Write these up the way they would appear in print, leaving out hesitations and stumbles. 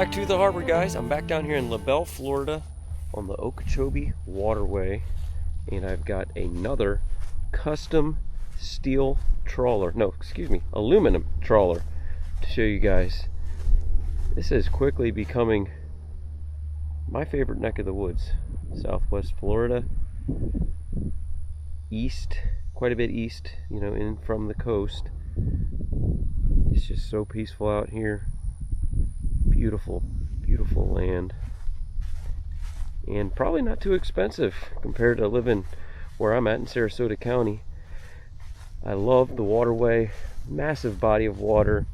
back to the harbor, guys. I'm back down here in LaBelle, Florida on the Okeechobee Waterway, and I've got another custom steel trawler, aluminum trawler to show you guys. This is quickly becoming my favorite neck of the woods. Southwest Florida, east, quite a bit east, in from the coast. It's just so peaceful out here. Beautiful, beautiful land, and probably not too expensive compared to living where I'm at in Sarasota County. I love the waterway, massive body of water,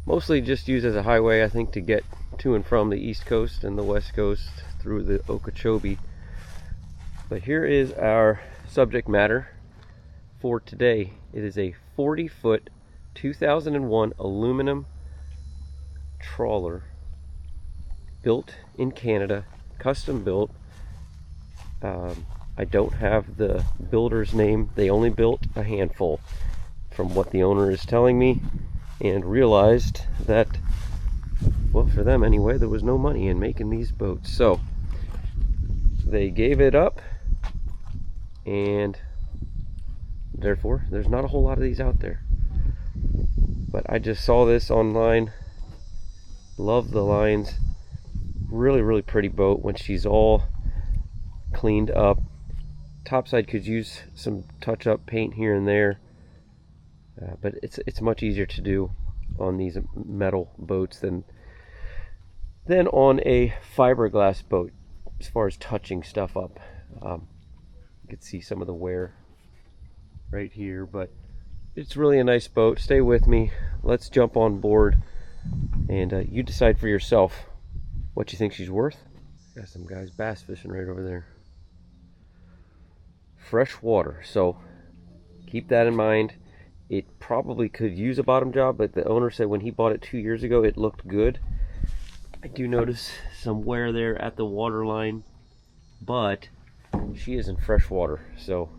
mostly just used as a highway, I think, to get to and from the East Coast and the West Coast through the Okeechobee. But here is our subject matter for today. It is a 40-foot 2001 aluminum trawler, built in Canada, custom built. I don't have the builder's name. They only built a handful from what the owner is telling me, and realized that, well, for them anyway, there was no money in making these boats, so they gave it up, and therefore there's not a whole lot of these out there. But I just saw this online. Love the lines. Really pretty boat when she's all cleaned up. Topside could use some touch-up paint here and there, but it's much easier to do on these metal boats than on a fiberglass boat as far as touching stuff up. You can see some of the wear right here, but it's really a nice boat. Stay with me. Let's jump on board, and you decide for yourself what you think she's worth. Got some guys bass fishing right over there. Fresh water, so keep that in mind. It probably could use a bottom job, but the owner said when he bought it 2 years ago, it looked good. I do notice some wear there at the water line, but she is in fresh water, so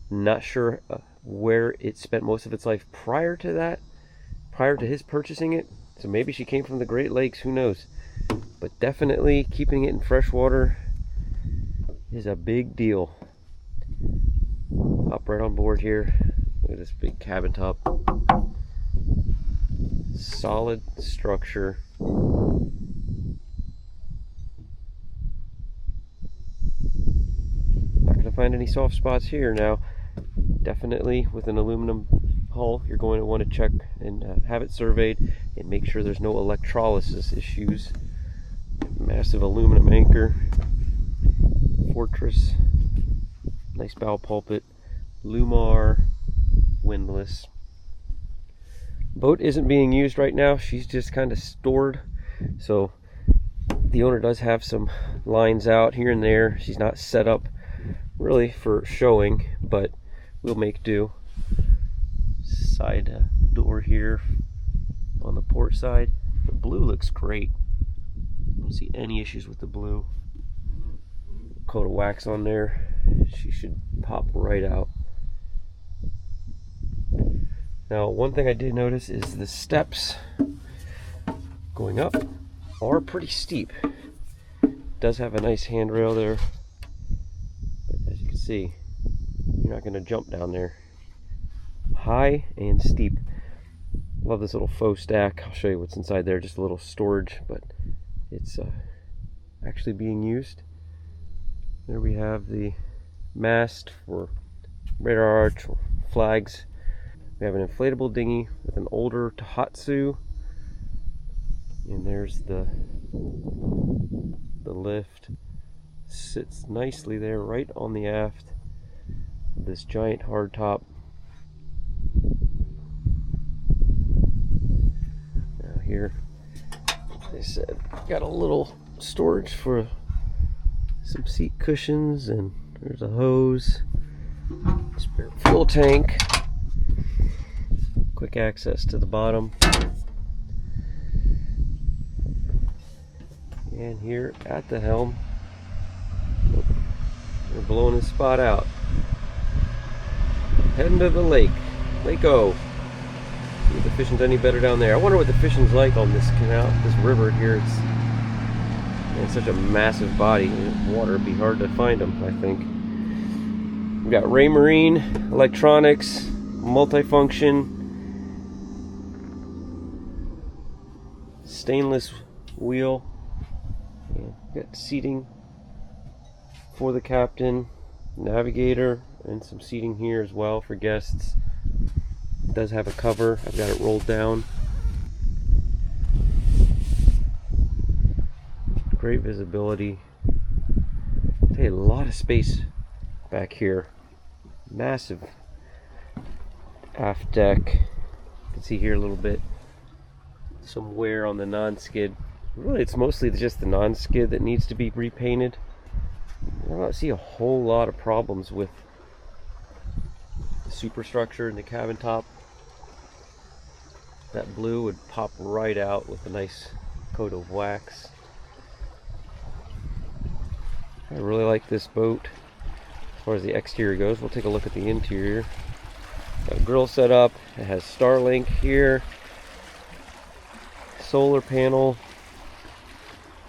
not sure where it spent most of its life prior to that, prior to his purchasing it. So maybe she came from the Great Lakes, who knows. But definitely keeping it in fresh water is a big deal. Hop right on board here. Look at this big cabin top. Solid structure. Not going to find any soft spots here. Now, definitely with an aluminum hull, you're going to want to check and have it surveyed and make sure there's no electrolysis issues. Massive aluminum anchor, Fortress, nice bow pulpit, Lumar, windlass. Boat isn't being used right now. She's just kind of stored, so the owner does have some lines out here and there. She's not set up really for showing, but we'll make do. Side door here on the port side. The blue looks great. I don't see any issues with the blue. Coat of wax on there. She should pop right out. Now, one thing I did notice is the steps going up are pretty steep. It does have a nice handrail there, but as you can see, you're not going to jump down there. High and steep. Love this little faux stack. I'll show you what's inside there. Just a little storage, but it's actually being used. There we have the mast for radar arch or flags. We have an inflatable dinghy with an older Tohatsu, and there's the lift. Sits nicely there right on the aft of this giant hardtop. Now here, they said, got a little storage for some seat cushions, and there's a hose, spare fuel tank, quick access to the bottom, and here at the helm, we're blowing this spot out, heading to the lake, Lake O. See if the fishing's any better down there. I wonder what the fishing's like on this canal, this river here. It's such a massive body of water. It'd be hard to find them, I think. We've got Ray Marine, electronics, multifunction, stainless wheel. Yeah, got seating for the captain, navigator, and some seating here as well for guests. It does have a cover. I've got it rolled down. Great visibility. A lot of space back here. Massive aft deck. You can see here a little bit. Some wear on the non-skid. Really, it's mostly just the non-skid that needs to be repainted. I don't see a whole lot of problems with the superstructure and the cabin top. That blue would pop right out with a nice coat of wax. I really like this boat as far as the exterior goes. We'll take a look at the interior. Got a grill set up. It has Starlink here. Solar panel.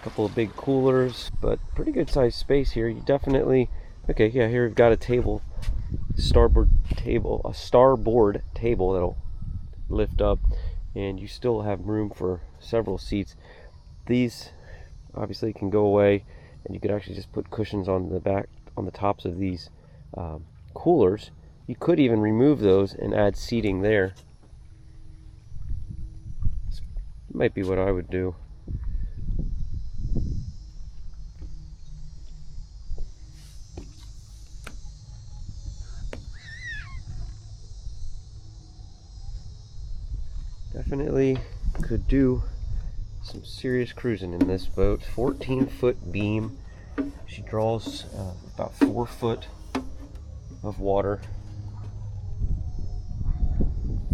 A couple of big coolers, but pretty good sized space here. You definitely, okay, yeah, here we've got a table, starboard table, a starboard table that'll lift up, and you still have room for several seats. These obviously can go away, and you could actually just put cushions on the back, on the tops of these coolers. You could even remove those and add seating there. This might be what I would do. Definitely could do some serious cruising in this boat. 14-foot beam. She draws about 4 foot of water.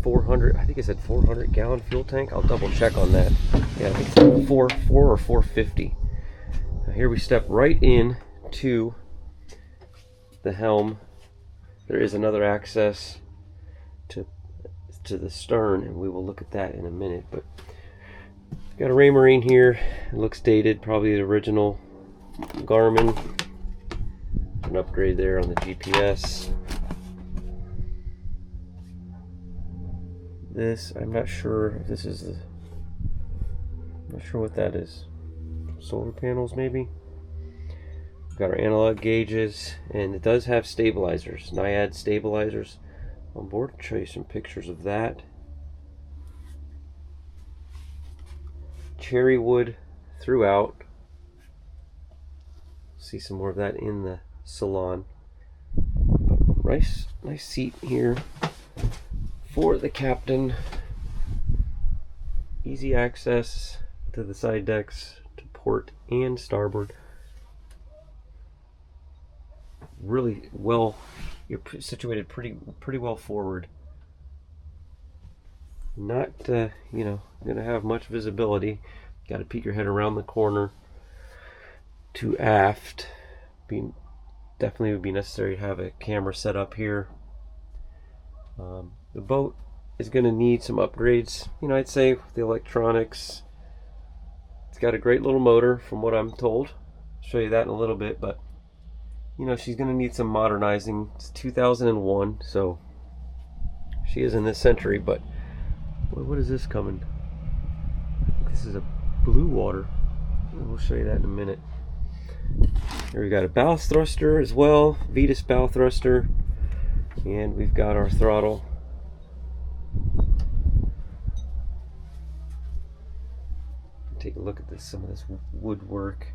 400, I think it said 400 gallon fuel tank. I'll double check on that. Yeah, I think it's 4 or 450. Now here we step right in to the helm. There is another access to the stern, and we will look at that in a minute. But got a Ray Marine here. It looks dated, probably the original Garmin. An upgrade there on the GPS. This, I'm not sure if this is the, I'm not sure what that is. Solar panels maybe. Got our analog gauges, and it does have stabilizers, Naiad stabilizers on board. I'll show you some pictures of that. Cherry wood throughout. See some more of that in the Salon. Nice seat here for the captain. Easy access to the side decks, to port and starboard. Really well, you're situated pretty well forward. Not you know, gonna have much visibility. Got to peek your head around the corner to aft. Definitely would be necessary to have a camera set up here. The boat is going to need some upgrades. You know, I'd say the electronics. It's got a great little motor, from what I'm told. I'll show you that in a little bit, but you know, she's going to need some modernizing. It's 2001, so she is in this century. But what is this coming? I think this is a blue water. We'll show you that in a minute. Here we got a bow thruster as well, Vetus bow thruster, and we've got our throttle. Take a look at this, some of this woodwork.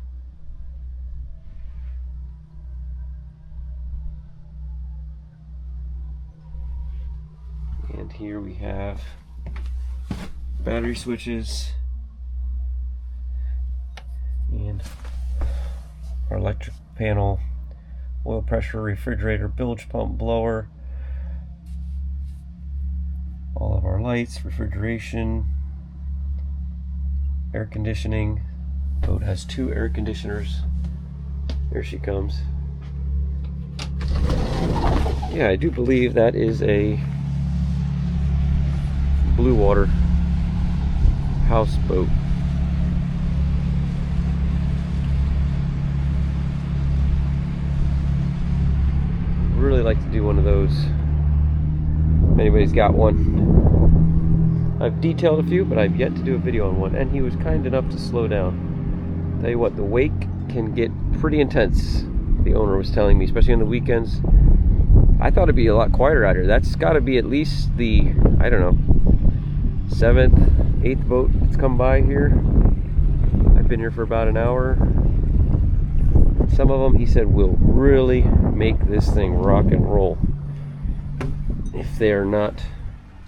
And here we have battery switches and our electric panel, oil pressure, refrigerator, bilge pump, blower, all of our lights, refrigeration, air conditioning. Boat has 2 air conditioners. Here she comes. Yeah, I do believe that is a blue water houseboat. Really like to do one of those. If anybody's got one. I've detailed a few, but I've yet to do a video on one, and he was kind enough to slow down. Tell you what, the wake can get pretty intense, the owner was telling me, especially on the weekends. I thought it'd be a lot quieter out here. That's got to be at least the, I don't know, 7th, 8th boat that's come by here. I've been here for about an hour. Some of them, he said, will really make this thing rock and roll if they are not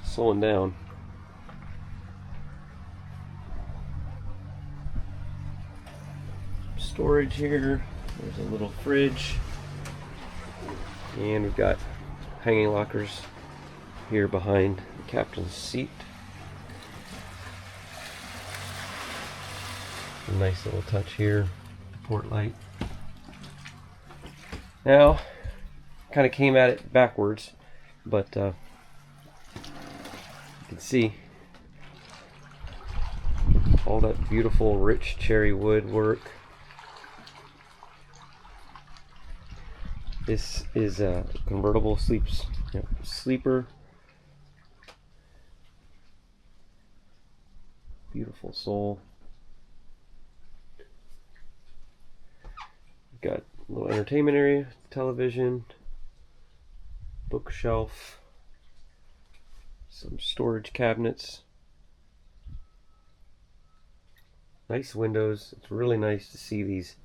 slowing down. Storage here. There's a little fridge. And we've got hanging lockers here behind the captain's seat. A nice little touch here. Port light. Now, kind of came at it backwards, but you can see all that beautiful rich cherry wood work. This is a convertible sleeper. Beautiful sole. We've got a little entertainment area, television, bookshelf, some storage cabinets. Nice windows. It's really nice to see these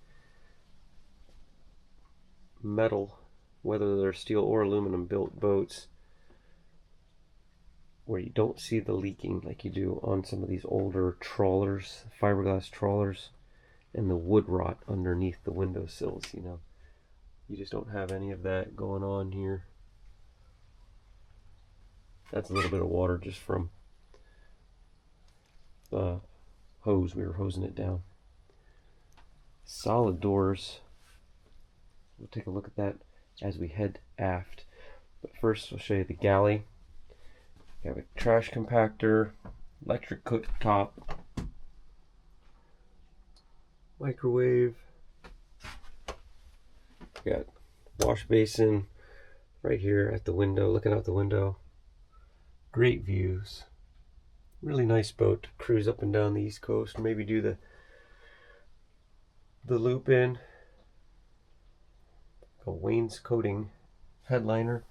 metal, whether they're steel or aluminum built boats, where you don't see the leaking like you do on some of these older trawlers, fiberglass trawlers, and the wood rot underneath the windowsills. You know, you just don't have any of that going on here. That's a little bit of water just from the hose. We were hosing it down. Solid doors. We'll take a look at that as we head aft. But first, I'll show you the galley. We have a trash compactor, electric cooktop, microwave. We got wash basin right here at the window, looking out the window. Great views. Really nice boat to cruise up and down the East Coast. Maybe do the loop in. A wainscoting headliner.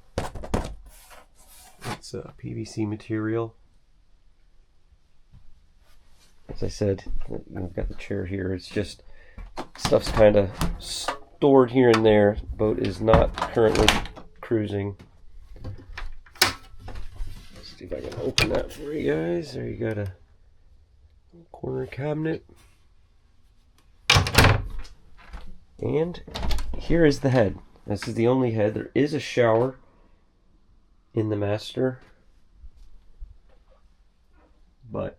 It's a PVC material. As I said, we've got the chair here. It's just stuff's kind of stored here and there. The boat is not currently cruising. Let's see if I can open that for you guys. There you got a corner cabinet. And here is the head. This is the only head. There is a shower in the master, but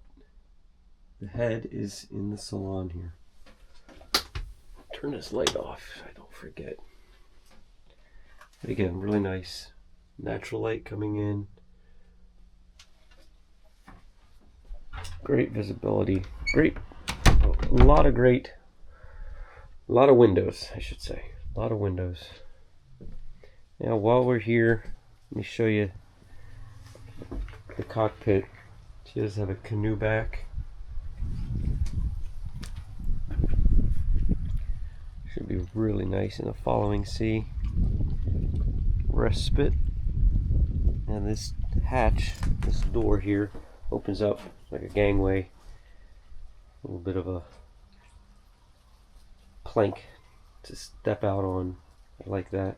the head is in the salon here. Turn this light off so I don't forget. But again, really nice natural light coming in. Great visibility. Great, a lot of windows, I should say. A lot of windows. Now, while we're here, let me show you the cockpit. She does have a canoe back. Should be really nice in a following sea. Respite. And this hatch, this door here, opens up like a gangway. A little bit of a plank to step out on. I like that.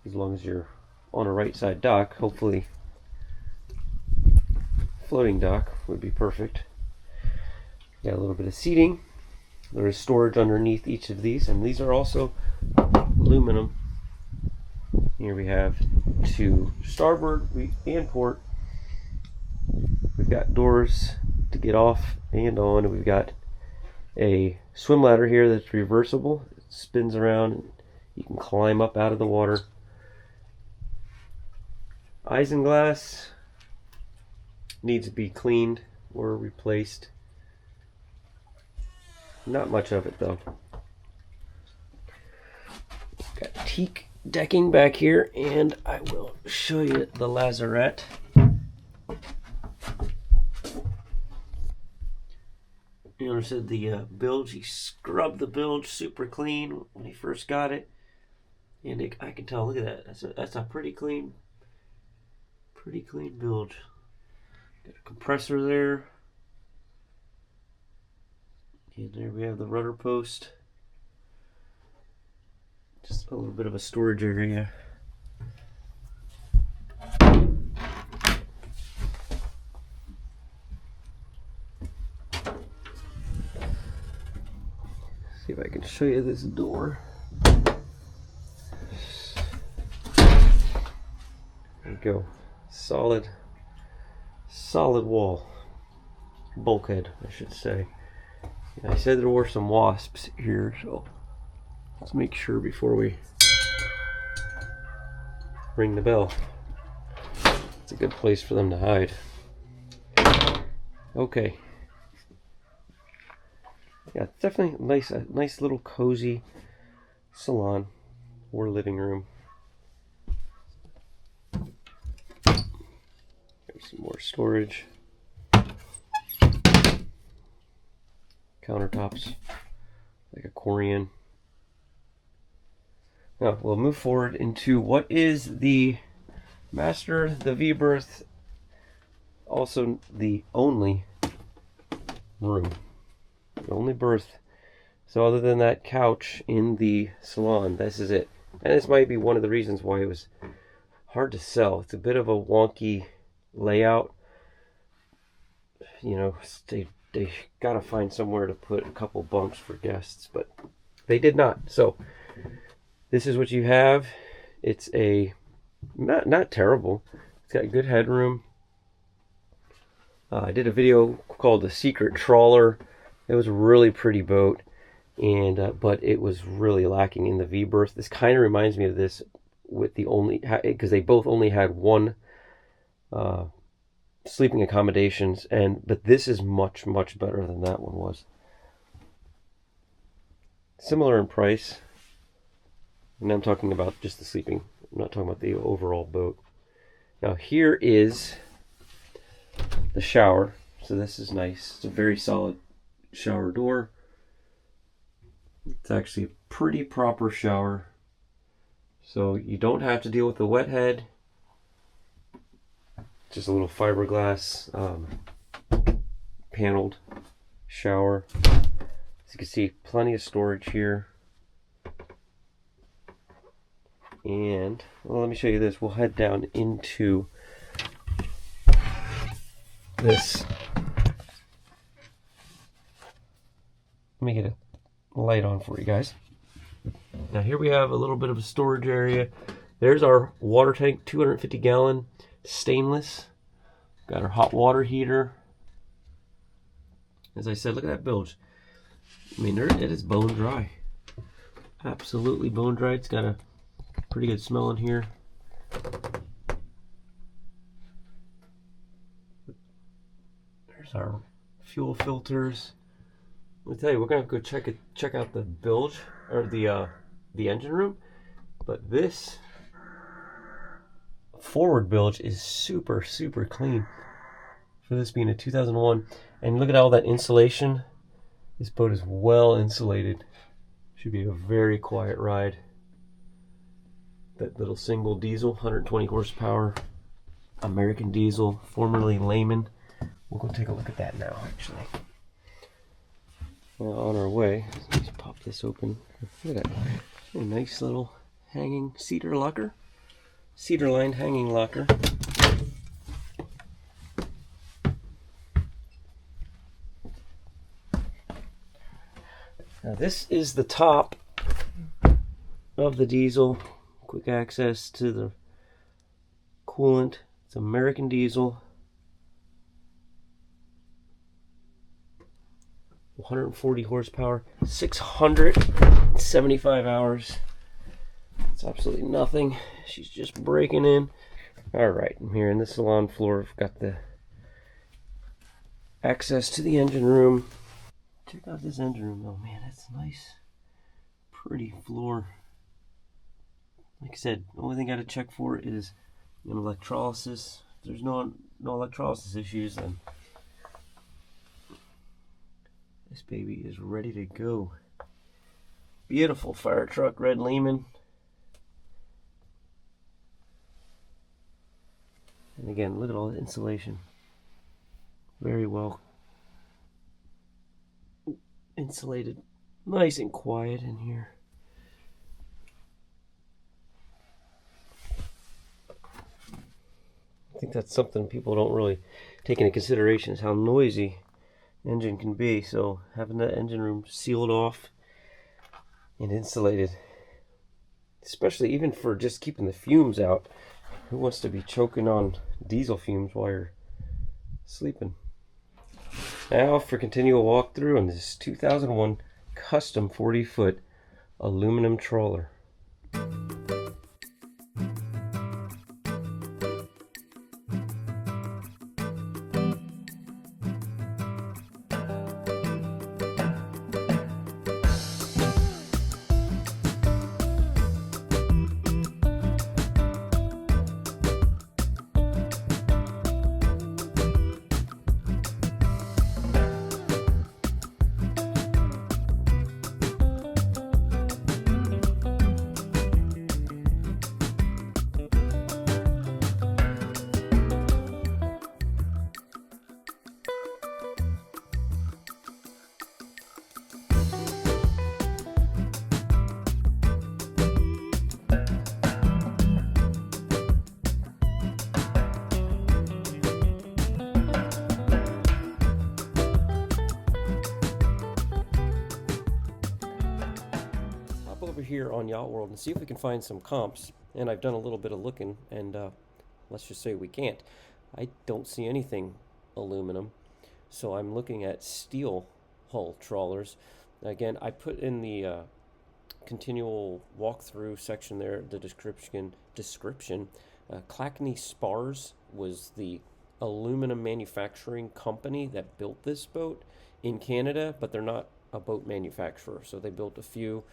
As long as you're on a right side dock, hopefully floating dock would be perfect. Got a little bit of seating. There is storage underneath each of these, and these are also aluminum. Here we have to starboard and port. We've got doors to get off and on, and we've got a swim ladder here that's reversible. It spins around and you can climb up out of the water. Isinglass needs to be cleaned or replaced. Not much of it though. Got teak decking back here, and I will show you the Lazarette. You notice the bilge, he scrubbed the bilge super clean when he first got it. And I can tell, look at that. That's a pretty clean bilge. Got a compressor there. And there we have the rudder post. Just a little bit of a storage area. See if I can show you this door. There you go. Solid wall. Bulkhead, I should say. I said there were some wasps here, so let's make sure before we ring the bell. It's a good place for them to hide. Okay. Yeah, it's definitely a nice little cozy salon or living room. Got some more storage. Countertops, like a Korean. Now we'll move forward into what is the master, the V-berth, also the only room, the only berth. So other than that couch in the salon, this is it. And this might be one of the reasons why it was hard to sell. It's a bit of a wonky layout. You know, they gotta find somewhere to put a couple bunks for guests, but they did not. So this is what you have. It's a not terrible. It's got good headroom. I did a video called The Secret Trawler. It was a really pretty boat, and but it was really lacking in the V-berth. This kind of reminds me of this with the only, because they both only had one sleeping accommodations, but this is much better than that one was. Similar in price, and I'm talking about just the sleeping. I'm not talking about the overall boat. Now here is the shower. So this is nice. It's a very solid shower door. It's actually a pretty proper shower, so you don't have to deal with the wet head. Just a little fiberglass paneled shower. As you can see, plenty of storage here. And well, let me show you this. We'll head down into this. Let me get a light on for you guys. Now here we have a little bit of a storage area. There's our water tank, 250 gallon. Stainless. Got our hot water heater. As I said, look at that bilge. I mean, it is bone dry. Absolutely bone dry. It's got a pretty good smell in here. There's our fuel filters. Let me tell you, we're gonna go check out the bilge, or the engine room. But this forward bilge is super clean for this being a 2001. And look at all that insulation. This boat is well insulated. Should be a very quiet ride. That little single diesel, 120 horsepower American diesel, formerly Lehman. We'll go take a look at that now, actually. Well, on our way, let's pop this open. Look at that. A nice little hanging cedar locker. Cedar lined hanging locker. Now this is the top of the diesel. Quick access to the coolant. It's American diesel. 140 horsepower, 675 hours. It's absolutely nothing. She's just breaking in. All right, I'm here in the salon floor. I've got the access to the engine room. Check out this engine room though, man, that's nice. Pretty floor. Like I said, the only thing I gotta check for is electrolysis. If there's no electrolysis issues, then this baby is ready to go. Beautiful fire truck, red Lehman. And again, look at all the insulation. Very well insulated. Nice and quiet in here. I think that's something people don't really take into consideration, is how noisy the engine can be. So having that engine room sealed off and insulated, especially even for just keeping the fumes out. Who wants to be choking on diesel fumes while you're sleeping? Now for continual walkthrough on this 2001 custom 40-foot aluminum trawler. Here on Yacht World and see if we can find some comps, and I've done a little bit of looking, and let's just say we can't. I don't see anything aluminum, so I'm looking at steel hull trawlers. Again, I put in the continual walkthrough section there the description. Clackney Spars was the aluminum manufacturing company that built this boat in Canada, but they're not a boat manufacturer, so they built a few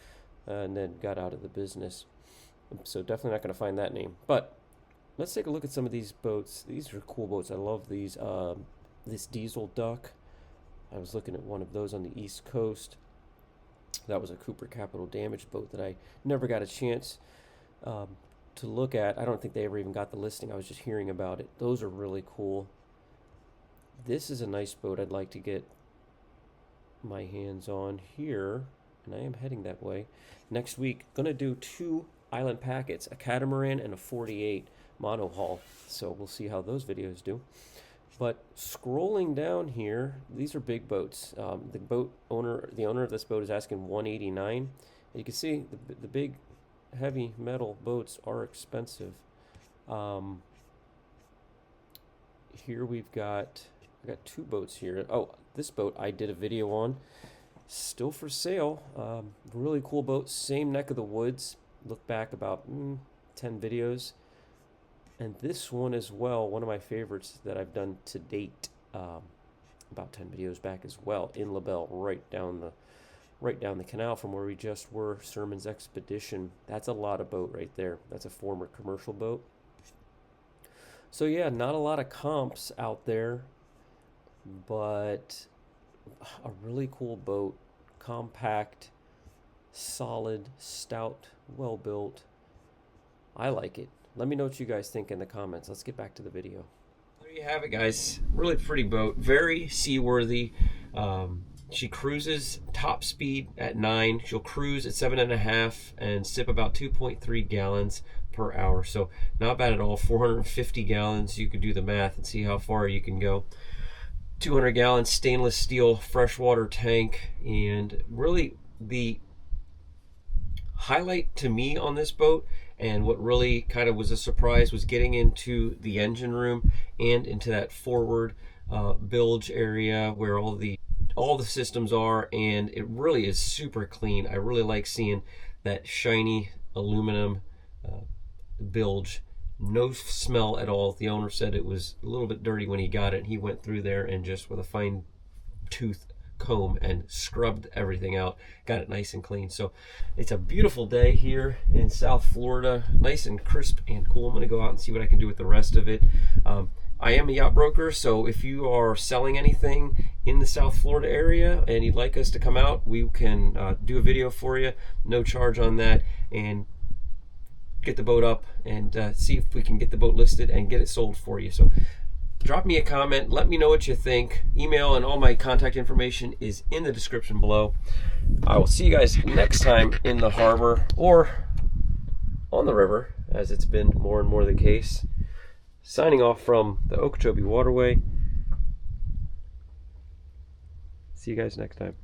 and then got out of the business. So definitely not going to find that name. But let's take a look at some of these boats. These are cool boats. I love these. This diesel duck. I was looking at one of those on the East Coast. That was a Cooper Capital Damage boat that I never got a chance to look at. I don't think they ever even got the listing. I was just hearing about it. Those are really cool. This is a nice boat I'd like to get my hands on here, and I am heading that way. Next week, gonna do 2 island packets, a catamaran and a 48 monohull. So we'll see how those videos do. But scrolling down here, these are big boats. The owner of this boat is asking $189. And you can see the big, heavy metal boats are expensive. Here I got 2 boats here. Oh, this boat I did a video on. Still for sale. Really cool boat, same neck of the woods. Look back about 10 videos. And this one as well, one of my favorites that I've done to date, about 10 videos back as well, in LaBelle, right down the canal from where we just were, Sermon's Expedition. That's a lot of boat right there. That's a former commercial boat. So yeah, not a lot of comps out there, but a really cool boat, compact, solid, stout, well built. I like it. Let me know what you guys think in the comments. Let's get back to the video. There you have it, guys. Really pretty boat, very seaworthy. She cruises top speed at 9. She'll cruise at 7.5 and sip about 2.3 gallons per hour. So not bad at all. 450 gallons. You could do the math and see how far you can go. 200 gallon stainless steel freshwater tank. And really the highlight to me on this boat, and what really kind of was a surprise, was getting into the engine room and into that forward bilge area where all the systems are, and it really is super clean. I really like seeing that shiny aluminum bilge No smell at all. The owner said it was a little bit dirty when he got it. He went through there and just with a fine tooth comb and scrubbed everything out, got it nice and clean. So it's a beautiful day here in South Florida, nice and crisp and cool. I'm going to go out and see what I can do with the rest of it. I am a yacht broker, so if you are selling anything in the South Florida area and you'd like us to come out, we can do a video for you, no charge on that, and get the boat up and see if we can get the boat listed and get it sold for you. So drop me a comment, let me know what you think. Email and all my contact information is in the description below. I will see you guys next time in the harbor or on the river, as it's been more and more the case. Signing off from the Okeechobee Waterway. See you guys next time.